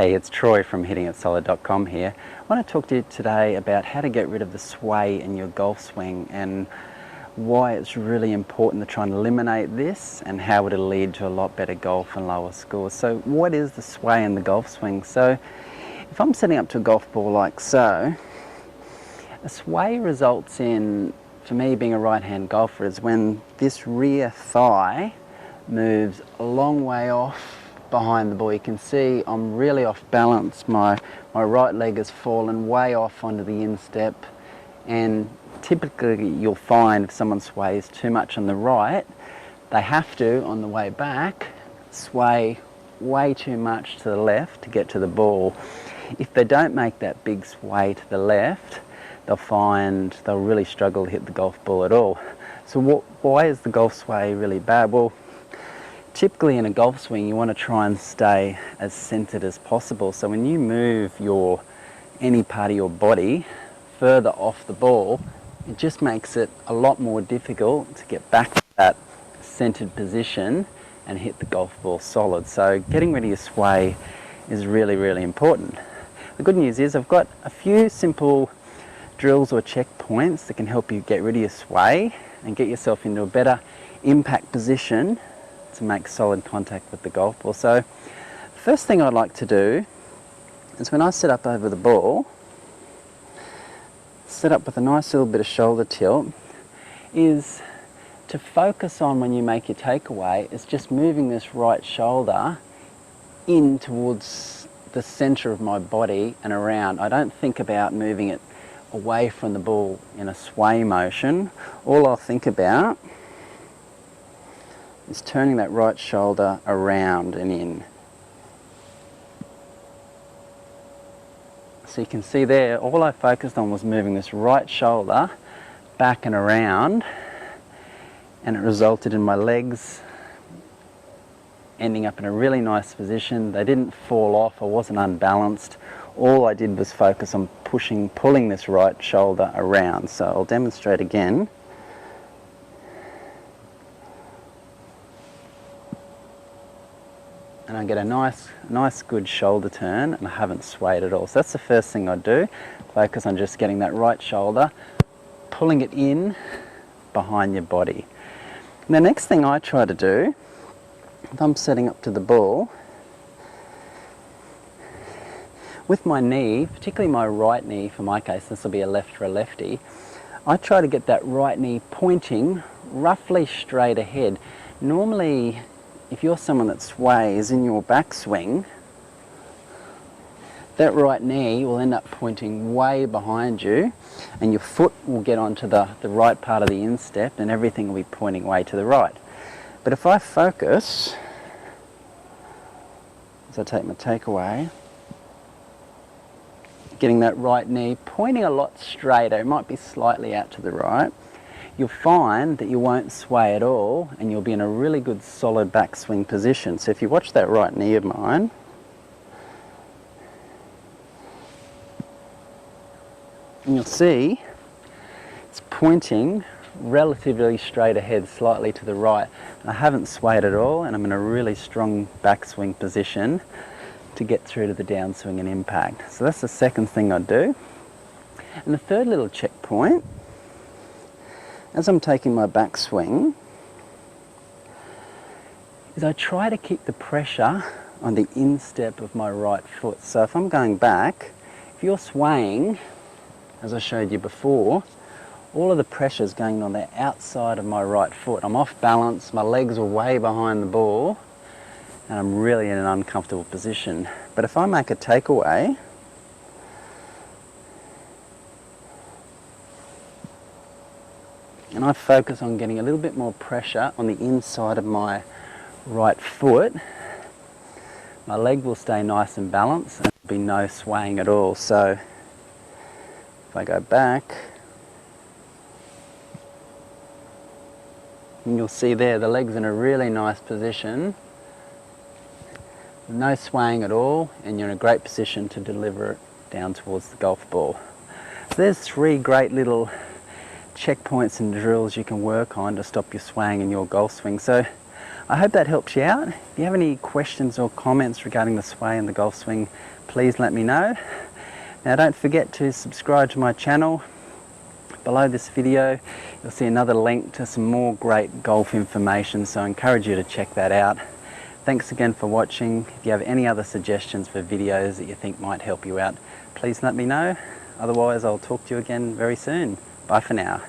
Hey, it's Troy from hittingitsolid.com here. I want to talk to you today about how to get rid of the sway in your golf swing and why it's really important to try and eliminate this and how it'll lead to a lot better golf and lower scores. So what is the sway in the golf swing? So if I'm setting up to a golf ball like so, a sway results in, for me being a right-hand golfer, is when this rear thigh moves a long way off behind the ball. You can see I'm really off balance. My right leg has fallen way off onto the instep, and typically you'll find if someone sways too much on the right, they have to, on the way back, sway way too much to the left to get to the ball. If they don't make that big sway to the left, they'll find they'll really struggle to hit the golf ball at all. So why is the golf sway really bad? Well, typically in a golf swing you want to try and stay as centered as possible. So when you move any part of your body further off the ball, it just makes it a lot more difficult to get back to that centered position and hit the golf ball solid. So getting rid of your sway is really, really important. The good news is I've got a few simple drills or checkpoints that can help you get rid of your sway and get yourself into a better impact position to make solid contact with the golf ball. So the first thing I'd like to do is, when I set up over the ball, set up with a nice little bit of shoulder tilt, is to focus on, when you make your takeaway, is just moving this right shoulder in towards the center of my body and around. I don't think about moving it away from the ball in a sway motion. All I'll think about is turning that right shoulder around and in. So you can see there, all I focused on was moving this right shoulder back and around, and it resulted in my legs ending up in a really nice position. They didn't fall off, I wasn't unbalanced. All I did was focus on pulling this right shoulder around. So I'll demonstrate again. And I get a nice good shoulder turn, and I haven't swayed at all. So that's the first thing I'd do. Focus on just getting that right shoulder, pulling it in behind your body. And the next thing I try to do, if I'm setting up to the ball, with my knee, particularly my right knee, for my case, this will be a left for a lefty, I try to get that right knee pointing roughly straight ahead. Normally, if you're someone that sways in your backswing, that right knee will end up pointing way behind you, and your foot will get onto the right part of the instep, and everything will be pointing way to the right. But if I focus, as I take my takeaway, getting that right knee pointing a lot straighter, it might be slightly out to the right, you'll find that you won't sway at all, and you'll be in a really good solid backswing position. So if you watch that right knee of mine, and you'll see it's pointing relatively straight ahead, slightly to the right. I haven't swayed at all, and I'm in a really strong backswing position to get through to the downswing and impact. So that's the second thing I'd do. And the third little checkpoint, as I'm taking my backswing, is I try to keep the pressure on the instep of my right foot. So if I'm going back, if you're swaying, as I showed you before, all of the pressure is going on the outside of my right foot. I'm off balance, my legs are way behind the ball, and I'm really in an uncomfortable position. But if I make a takeaway, and I focus on getting a little bit more pressure on the inside of my right foot, my leg will stay nice and balanced, and there'll be no swaying at all. So if I go back, and you'll see there the leg's in a really nice position, no swaying at all, and you're in a great position to deliver it down towards the golf ball. So there's three great little checkpoints and drills you can work on to stop you swaying in your golf swing. So I hope that helps you out. If you have any questions or comments regarding the sway and the golf swing, please let me know. Now don't forget to subscribe to my channel. Below this video you'll see another link to some more great golf information, so I encourage you to check that out. Thanks again for watching. If you have any other suggestions for videos that you think might help you out, please let me know. Otherwise I'll talk to you again very soon. Bye for now.